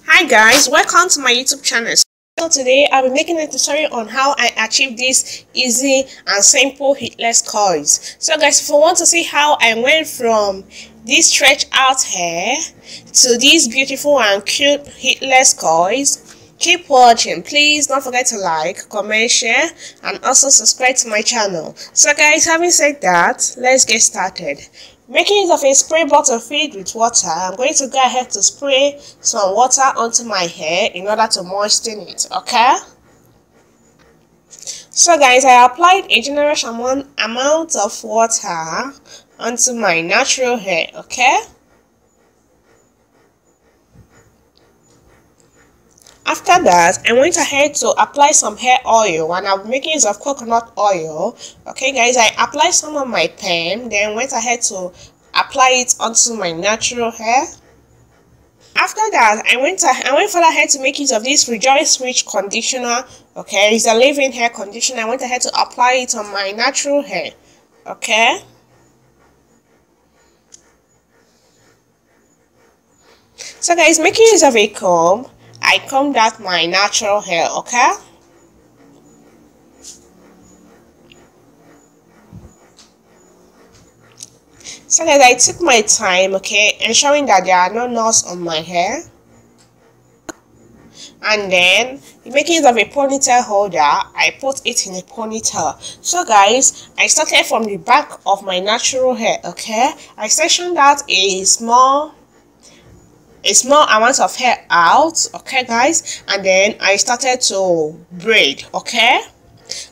Hi guys, welcome to my YouTube channel. So today I'll be making a tutorial on how I achieve this easy and simple heatless coils. So guys, if you want to see how I went from this stretch out hair to these beautiful and cute heatless coils, keep watching. Please don't forget to like, comment, share, and also subscribe to my channel. So guys, having said that, let's get started. Making use of a spray bottle filled with water, I'm going to go ahead to spray some water onto my hair in order to moisten it, okay? So guys, I applied a generous amount of water onto my natural hair, okay? After that, I went ahead to apply some hair oil, and I'm making use of coconut oil. Okay guys, I applied some on my pen, then went ahead to apply it onto my natural hair. After that, I went further ahead to make use of this Rejoice Rich conditioner. Okay, it's a leave-in hair conditioner. I went ahead to apply it on my natural hair. Okay. So guys, making use of a comb, I combed out my natural hair, okay? So guys, I took my time, okay, ensuring that there are no knots on my hair. And then, making use of a ponytail holder, I put it in a ponytail. So guys, I started from the back of my natural hair, okay? I sectioned out a small amount of hair out, okay guys, and then I started to braid, okay?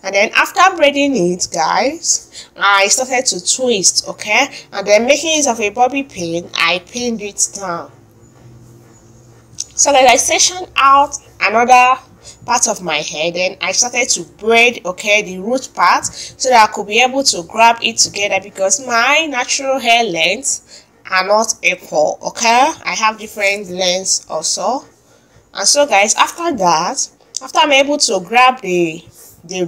And then after braiding it, guys, I started to twist, okay? And then making use of a bobby pin, I pinned it down. So then I sectioned out another part of my hair, then I started to braid, okay, the root part, so that I could be able to grab it together, because my natural hair lengths are not equal, okay? I have different lengths also. And so guys, after that, after I'm able to grab the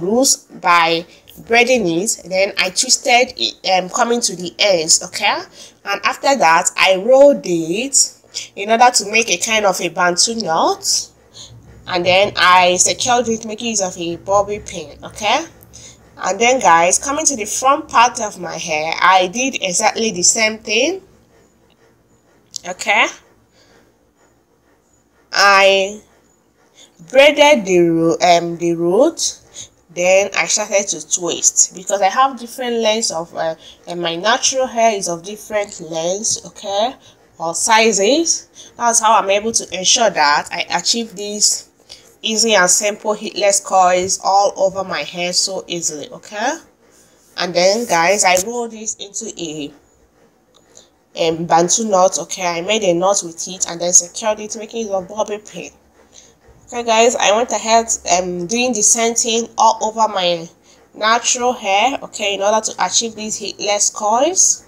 roots by braiding it, then I twisted it, coming to the ends, okay? And after that, I rolled it in order to make a kind of a bantu knot, and then I secured it making use of a bobby pin, okay? And then guys, coming to the front part of my hair, I did exactly the same thing, okay? I braided the root, then I started to twist, because I have different lengths of and my natural hair is of different lengths, okay, or sizes. That's how I'm able to ensure that I achieve these easy and simple heatless coils all over my hair so easily, okay? And then guys, I roll this into a bantu knot, okay? I made a knot with it and then secured it making use of bobby pin. Okay guys, I went ahead doing the same thing all over my natural hair, okay, in order to achieve these heatless coils.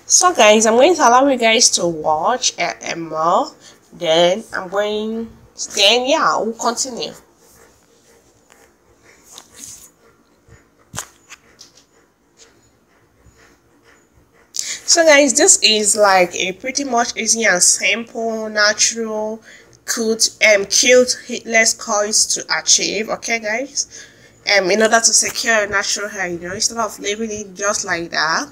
So guys, I'm going to allow you guys to watch more, then yeah, we'll continue. So guys, this is like a pretty much easy and simple, natural, cute heatless coils to achieve, okay guys? In order to secure your natural hair, instead of leaving it just like that,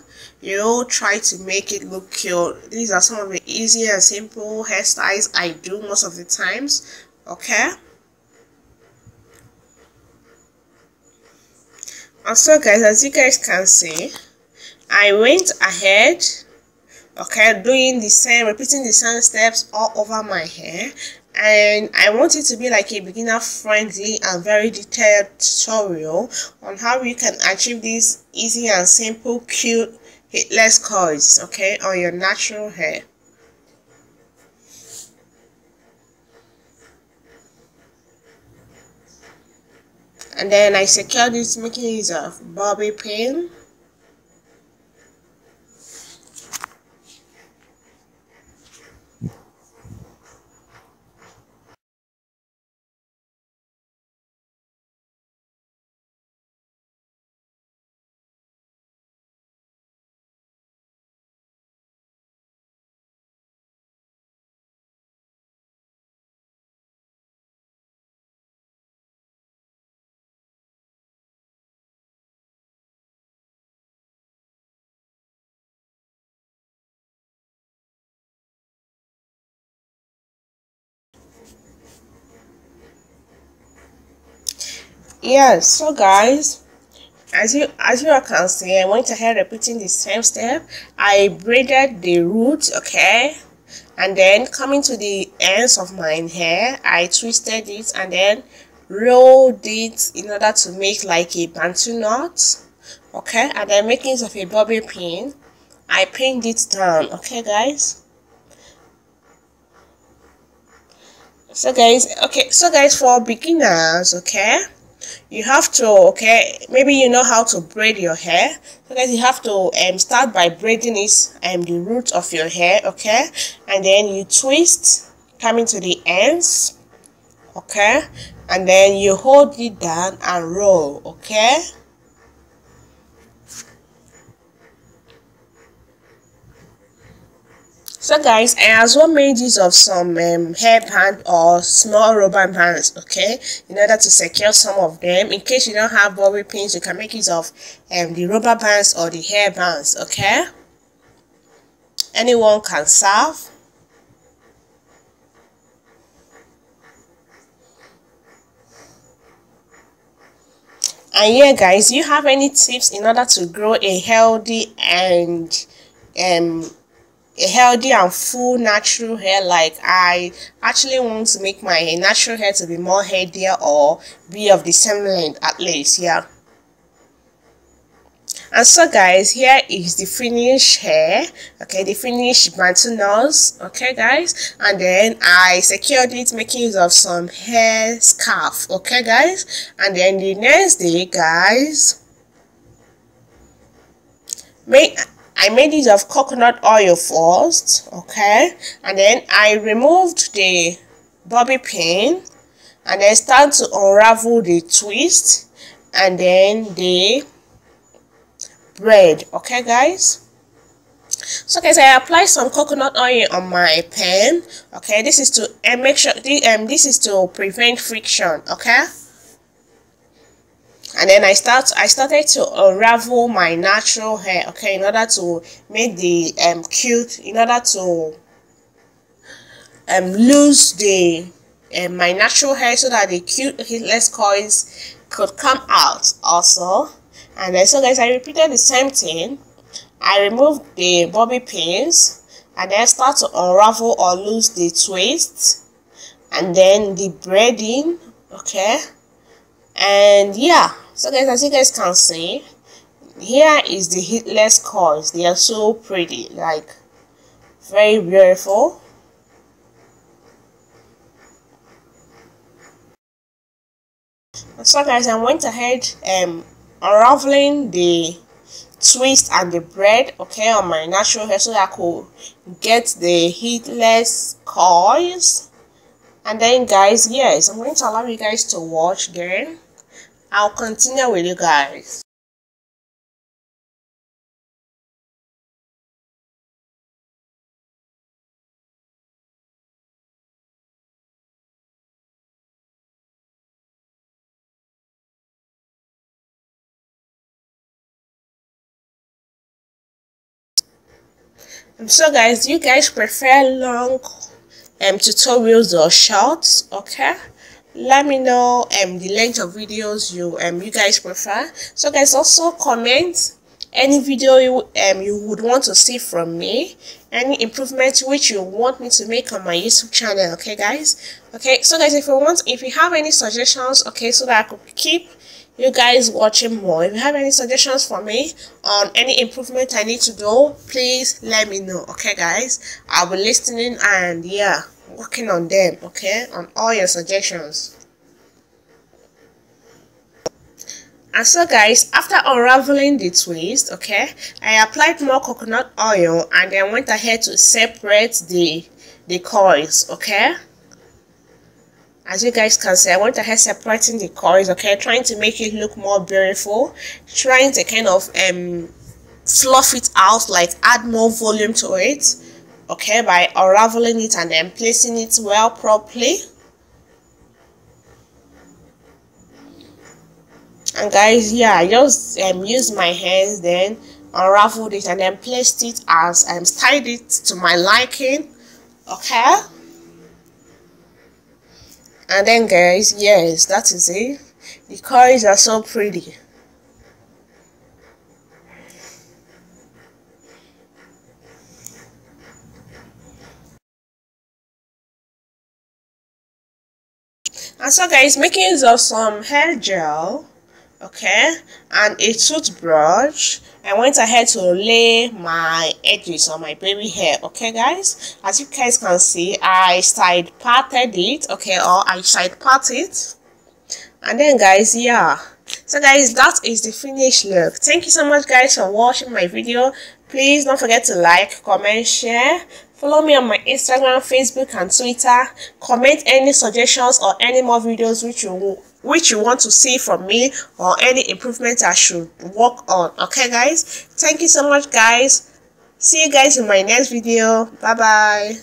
try to make it look cute. These are some of the easy and simple hairstyles I do most of the times, okay? Also guys, as you guys can see, I went ahead, okay, repeating the same steps all over my hair, and I want it to be like a beginner friendly and very detailed tutorial on how you can achieve these easy and simple cute heatless coils, okay, on your natural hair. And then I secured this making use of bobby pin. Yes, so guys, as you can see, I went ahead repeating the same step. I braided the roots, okay, and then coming to the ends of my hair, I twisted it and then rolled it in order to make like a bantu knot, okay, and then making use of a bobby pin, I pinned it down, okay guys. So guys, for beginners, okay, you have to, okay, maybe you know how to braid your hair. So guys, you have to start by braiding it the root of your hair, okay, and then you twist coming to the ends, okay, and then you hold it down and roll, okay. So guys, I as well made use of some hair band or small rubber bands, okay, in order to secure some of them. In case you don't have bobby pins, you can make use of the rubber bands or the hair bands, okay. Anyone can serve. And yeah guys, do you have any tips in order to grow a healthy and full natural hair? Like, I actually want to make my natural hair to be more healthier or be of the same length at least, yeah. And so guys, here is the finished hair, okay, the finished bantu knots, okay guys, and then I secured it making use of some hair scarf, okay guys. And then the next day guys, I made use of coconut oil first, okay, and then I removed the bobby pin and then start to unravel the twist and then the braid, okay guys. So guys, I apply some coconut oil on my pen, okay. This is to make sure this is to prevent friction, okay. And then I started to unravel my natural hair, okay, in order to make the cute, in order to lose the my natural hair so that the cute heatless coils could come out also. And then so guys, I repeated the same thing. I removed the bobby pins and then start to unravel or lose the twist and then the braiding, okay. And yeah, so guys, as you guys can see, here is the heatless coils. They are so pretty, like very beautiful. So guys, I went ahead unraveling the twist and the braid, okay, on my natural hair so that I could get the heatless coils. And then guys, yes, I'm going to allow you guys to watch. Then I'll continue with you guys. So guys, do you guys prefer long tutorials or shorts? Okay, let me know the length of videos you guys prefer. So guys, also comment any video you would want to see from me, any improvements which you want me to make on my YouTube channel, okay guys. Okay, so guys, if you have any suggestions, okay, so that I could keep you guys watching more, if you have any suggestions for me on any improvement I need to do, please let me know, okay guys. I'll be listening and yeah, working on them, okay, on all your suggestions. And so guys, after unraveling the twist, okay, I applied more coconut oil and then went ahead to separate the coils, okay. As you guys can see, I went ahead separating the coils, okay, trying to make it look more beautiful, trying to kind of fluff it out, like add more volume to it, okay, by unraveling it and then placing it well properly. And guys, yeah, I just used my hands, then unraveled it and then placed it as styled it to my liking, okay. And then guys, yes, that is it. The curls are so pretty. And so guys, making use of some hair gel, okay, and a toothbrush, I went ahead to lay my edges on my baby hair. Okay guys, as you guys can see, I side parted it, okay, or I side part it. And then guys, yeah, so guys, that is the finished look. Thank you so much guys for watching my video. Please don't forget to like, comment, share. Follow me on my Instagram, Facebook and Twitter. Comment any suggestions or any more videos which you want to see from me, or any improvements I should work on. Okay guys, thank you so much guys. See you guys in my next video. Bye bye.